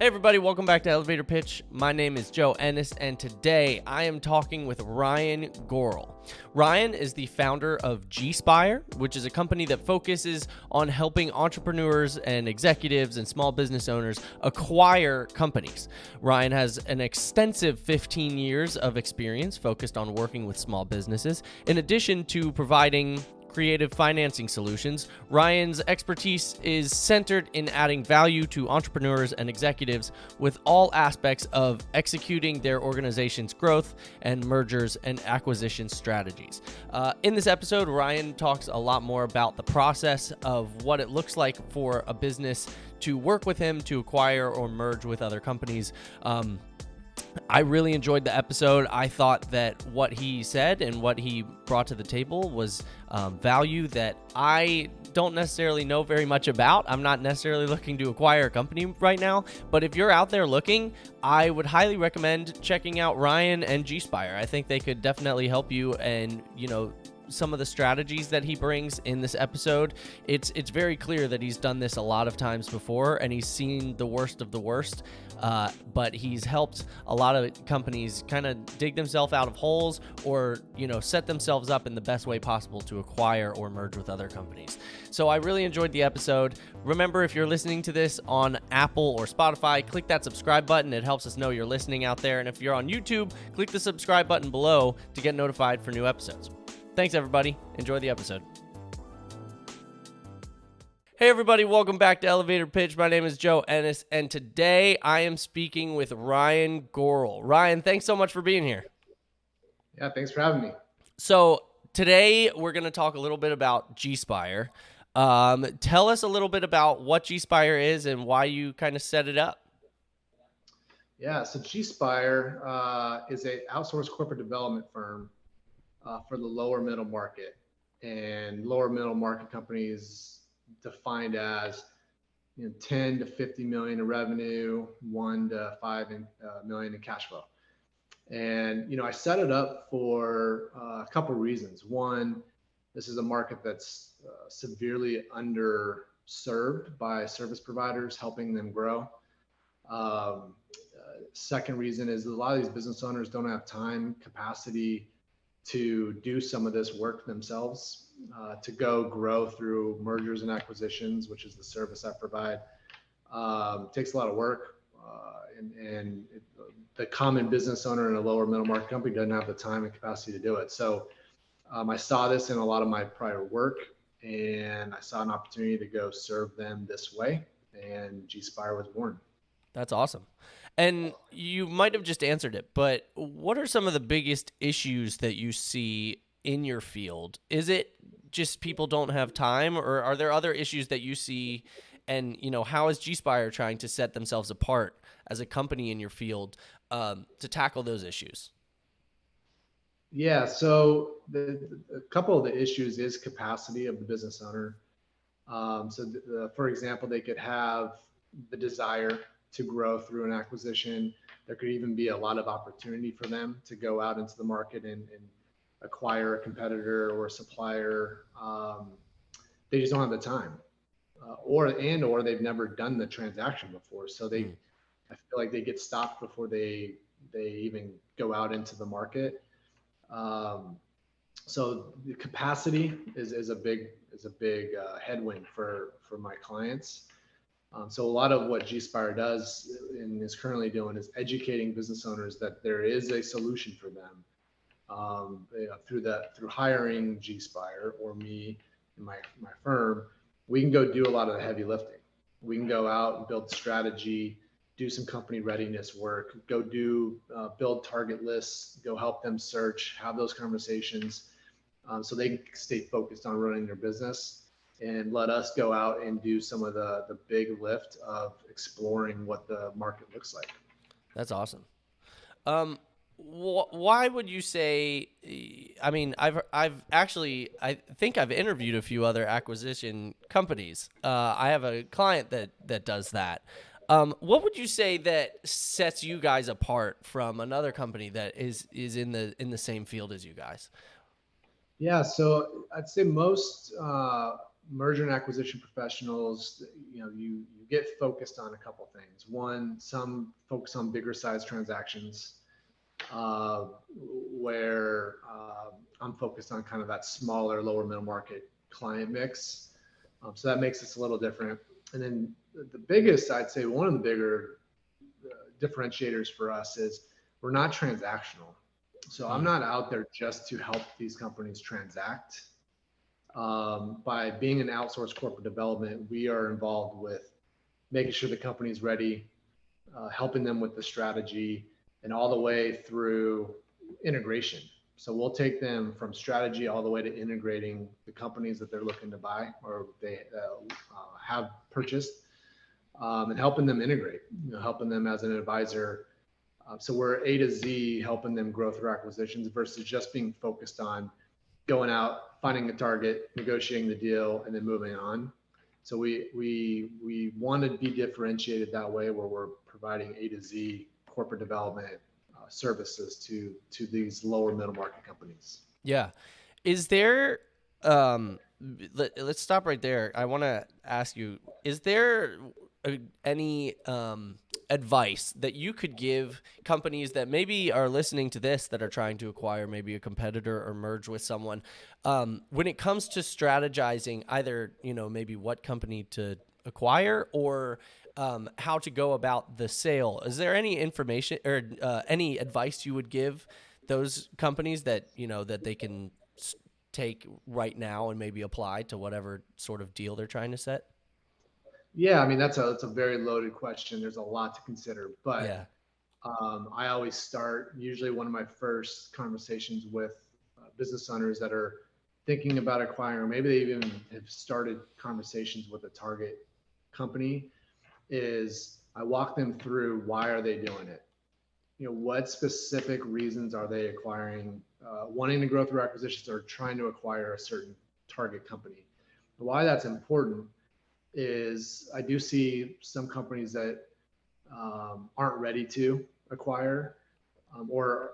Hey everybody, welcome back to Elevator Pitch. My name is Joe Ennis, and today I am talking with Ryan Goral. Ryan is the founder of G-Spire, which is a company that focuses on helping entrepreneurs and executives and small business owners acquire companies. Ryan has an extensive 15 years of experience focused on working with small businesses, in addition to providing creative financing solutions. Ryan's expertise is centered in adding value to entrepreneurs and executives with all aspects of executing their organization's growth and mergers and acquisition strategies. In this episode, Ryan talks a lot more about the process of what it looks like for a business to work with him to acquire or merge with other companies. I really enjoyed the episode. I thought that what he said and what he brought to the table was value that I don't necessarily know very much about. I'm not necessarily looking to acquire a company right now, but if you're out there looking, I would highly recommend checking out Ryan and G-Spire. I think they could definitely help you, and some of the strategies that he brings in this episode, it's very clear that he's done this a lot of times before and he's seen the worst of the worst, but he's helped a lot of companies kind of dig themselves out of holes or set themselves up in the best way possible to acquire or merge with other companies. So I really enjoyed the episode. Remember, if you're listening to this on Apple or Spotify, click that subscribe button. It helps us know you're listening out there. And if you're on YouTube, click the subscribe button below to get notified for new episodes. Thanks, everybody. Enjoy the episode. Hey, everybody. Welcome back to Elevator Pitch. My name is Joe Ennis, and today I am speaking with Ryan Goral. Ryan, thanks so much for being here. Yeah, thanks for having me. So today we're going to talk a little bit about G-Spire. Tell us a little bit about what G-Spire is and why you kind of set it up. Yeah, so G-Spire is an outsourced corporate development firm for the lower middle market, and lower middle market companies defined as 10 to 50 million in revenue, 1 to 5 million in cash flow. And I set it up for a couple of reasons. One, this is a market that's severely underserved by service providers, helping them grow. Second reason is a lot of these business owners don't have time, capacity to do some of this work themselves, to go grow through mergers and acquisitions, which is the service I provide. It takes a lot of work, and the common business owner in a lower middle market company doesn't have the time and capacity to do it. So I saw this in a lot of my prior work, and I saw an opportunity to go serve them this way, and G-Spire was born. That's awesome. And you might have just answered it, but what are some of the biggest issues that you see in your field? Is it just people don't have time, or are there other issues that you see? And, how is G-Spire trying to set themselves apart as a company in your field to tackle those issues? Yeah, so a couple of the issues is capacity of the business owner. For example, they could have the desire to grow through an acquisition. There could even be a lot of opportunity for them to go out into the market and acquire a competitor or a supplier. They just don't have the time, or they've never done the transaction before. So I feel like they get stopped before they even go out into the market. So the capacity is a big headwind for my clients. So a lot of what G-Spire does and is currently doing is educating business owners that there is a solution for them. Through hiring G-Spire or me and my firm, we can go do a lot of the heavy lifting. We can go out and build strategy, do some company readiness work, go build target lists, go help them search, have those conversations, so they can stay focused on running their business, and let us go out and do some of the big lift of exploring what the market looks like. That's awesome. Why would you say? I mean, I think I've interviewed a few other acquisition companies. I have a client that does that. What would you say that sets you guys apart from another company that is in the same field as you guys? Yeah, so I'd say merger and acquisition professionals, you get focused on a couple things. One, some focus on bigger size transactions, uh, where I'm focused on kind of that smaller, lower middle market client mix. So that makes us a little different. And then the biggest, I'd say, one of the bigger differentiators for us is we're not transactional. So I'm Hmm. not out there just to help these companies transact. By being an outsourced corporate development, we are involved with making sure the company's ready, helping them with the strategy, and all the way through integration. So we'll take them from strategy all the way to integrating the companies that they're looking to buy or they have purchased, and helping them integrate, helping them as an advisor. So we're A to Z helping them grow through acquisitions versus just being focused on going out, finding a target, negotiating the deal, and then moving on. So we want to be differentiated that way, where we're providing A to Z corporate development services to these lower middle market companies. Yeah. Is there let's stop right there. I want to ask you, is there any advice that you could give companies that maybe are listening to this that are trying to acquire maybe a competitor or merge with someone, when it comes to strategizing either, maybe what company to acquire or how to go about the sale? Is there any information or any advice you would give those companies that that they can take right now and maybe apply to whatever sort of deal they're trying to set? Yeah, I mean that's a very loaded question. There's a lot to consider, but Yeah. I always start usually one of my first conversations with business owners that are thinking about acquiring, maybe they even have started conversations with a target company, is I walk them through why are they doing it? What specific reasons are they acquiring, wanting to grow through acquisitions or trying to acquire a certain target company? Why that's important is I do see some companies that aren't ready to acquire, or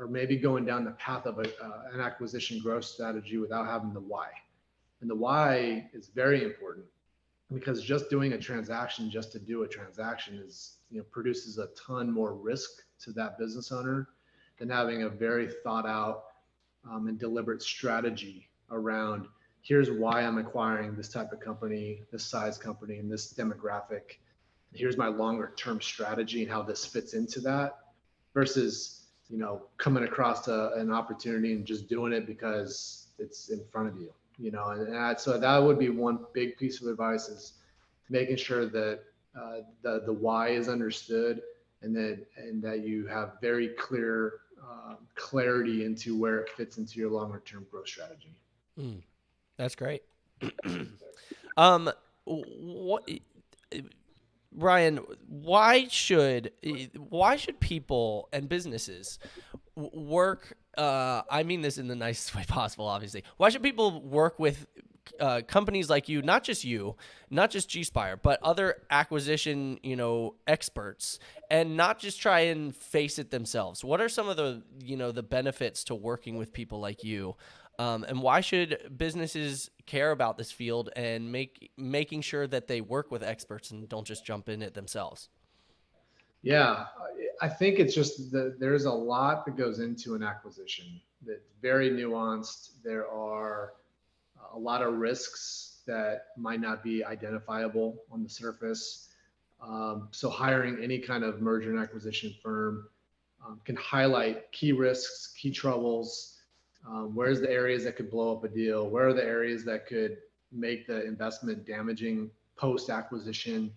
maybe going down the path of an acquisition growth strategy without having the why. And the why is very important because just doing a transaction just to do a transaction is, produces a ton more risk to that business owner than having a very thought out and deliberate strategy around here's why I'm acquiring this type of company, this size company, and this demographic. Here's my longer term strategy and how this fits into that versus, coming across an opportunity and just doing it because it's in front of you, so that would be one big piece of advice is making sure that the why is understood and that you have very clear clarity into where it fits into your longer term growth strategy. Mm, that's great. um, what, Ryan? Why should people and businesses work? I mean this in the nicest way possible. Obviously, why should people work with companies like you, not just G-Spire, but other acquisition, experts, and not just try and face it themselves? What are some of the, the benefits to working with people like you? And why should businesses care about this field and making sure that they work with experts and don't just jump in it themselves? Yeah, I think it's just that there's a lot that goes into an acquisition that's very nuanced. There are a lot of risks that might not be identifiable on the surface. So hiring any kind of merger and acquisition firm can highlight key risks, key troubles. Where's the areas that could blow up a deal? Where are the areas that could make the investment damaging post acquisition?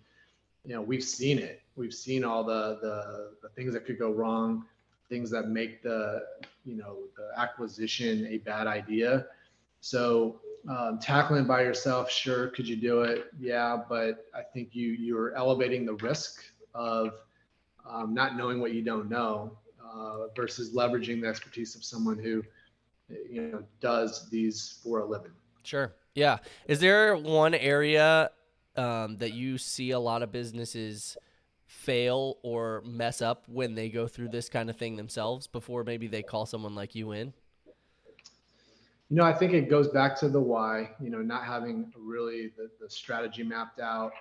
We've seen it. We've seen all the things that could go wrong, things that make the acquisition a bad idea. So tackling by yourself, sure, could you do it? Yeah, but I think you're elevating the risk of not knowing what you don't know versus leveraging the expertise of someone who does these for a living. Sure. Yeah. Is there one area that you see a lot of businesses fail or mess up when they go through this kind of thing themselves before maybe they call someone like you in? I think it goes back to the why, not having really the strategy mapped out.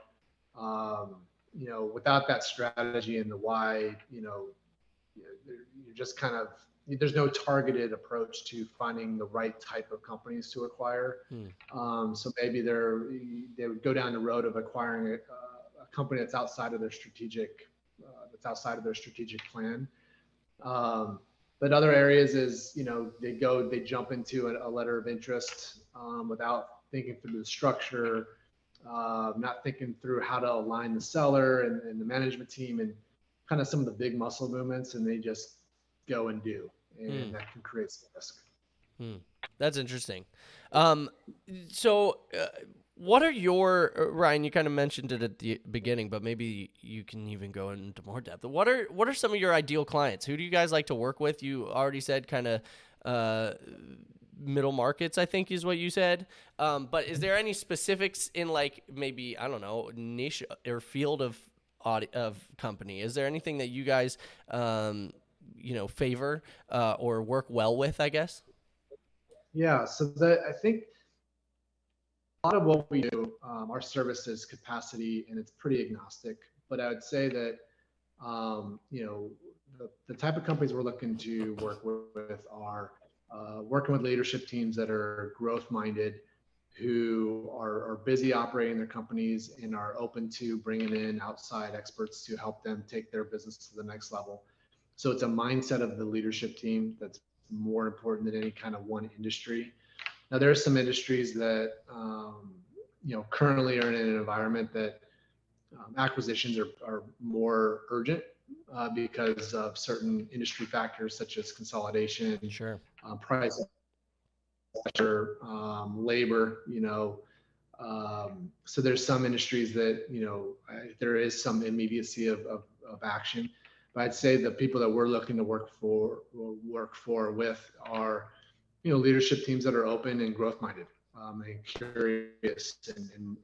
Without that strategy and the why, you're just kind of, there's no targeted approach to finding the right type of companies to acquire. So maybe they would go down the road of acquiring a company that's outside of their strategic plan. But other areas is, they jump into a letter of interest without thinking through the structure, not thinking through how to align the seller and the management team and kind of some of the big muscle movements, and they just go and do, and that can create some risk. That's interesting. So what are your, Ryan, you kind of mentioned it at the beginning, but maybe you can even go into more depth. What are some of your ideal clients? Who do you guys like to work with? You already said kind of middle markets, I think is what you said. But is there any specifics in, like, maybe, I don't know, niche or field of company? Is there anything that you guys favor or work well with, I guess? Yeah, so I think a lot of what we do, our service is capacity, and it's pretty agnostic. But I would say that the type of companies we're looking to work with are working with leadership teams that are growth minded, who are busy operating their companies and are open to bringing in outside experts to help them take their business to the next level. So it's a mindset of the leadership team that's more important than any kind of one industry. Now, there are some industries that currently are in an environment that acquisitions are more urgent because of certain industry factors such as consolidation, Sure, price pressure, labor. So there's some industries that there is some immediacy of action. But I'd say the people that we're looking to work with are leadership teams that are open and growth minded, and curious, and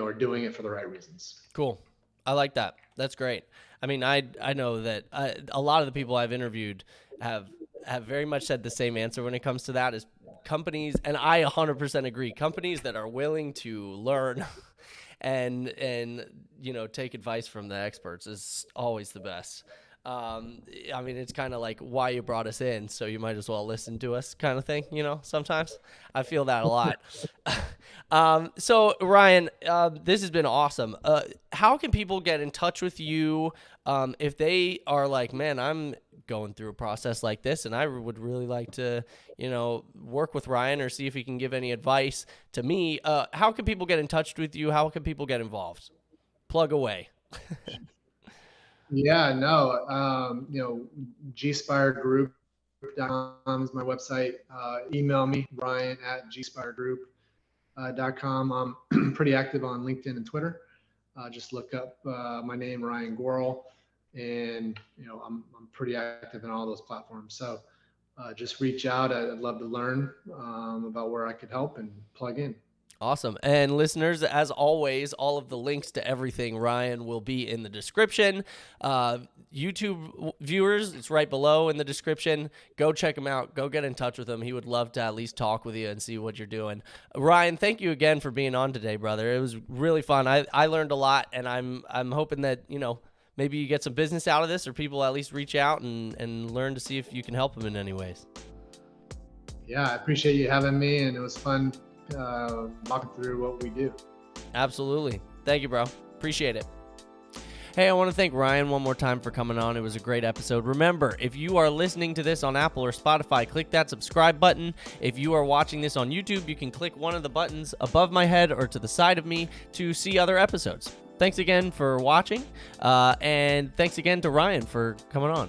are doing it for the right reasons. cool. I like that. That's great. I mean, I know that a lot of the people I've interviewed have very much said the same answer when it comes to that, is companies, and I 100% agree, companies that are willing to learn and take advice from the experts is always the best. I mean, it's kind of like why you brought us in, so you might as well listen to us kind of thing, sometimes. I feel that a lot. So Ryan, this has been awesome. How can people get in touch with you if they are like, man, I'm going through a process like this and I would really like to, work with Ryan or see if he can give any advice to me? How can people get in touch with you? How can people get involved? Plug away. Yeah, no, gspiregroup.com is my website. Email me, ryan@gspiregroup.com. I'm pretty active on LinkedIn and Twitter. Just look up my name, Ryan Goral, and I'm pretty active in all those platforms. So just reach out. I'd love to learn about where I could help and plug in. Awesome. And listeners, as always, all of the links to everything Ryan will be in the description. YouTube viewers, it's right below in the description. Go check him out. Go get in touch with him. He would love to at least talk with you and see what you're doing. Ryan, thank you again for being on today, brother. It was really fun. I learned a lot, and I'm hoping that, maybe you get some business out of this, or people at least reach out and learn to see if you can help them in any ways. Yeah, I appreciate you having me, and it was fun walking through what we do. Absolutely. Thank you, bro. Appreciate it. Hey, I want to thank Ryan one more time for coming on. It was a great episode. Remember, if you are listening to this on Apple or Spotify, click that subscribe button. If you are watching this on YouTube, you can click one of the buttons above my head or to the side of me to see other episodes. Thanks again for watching, and thanks again to Ryan for coming on.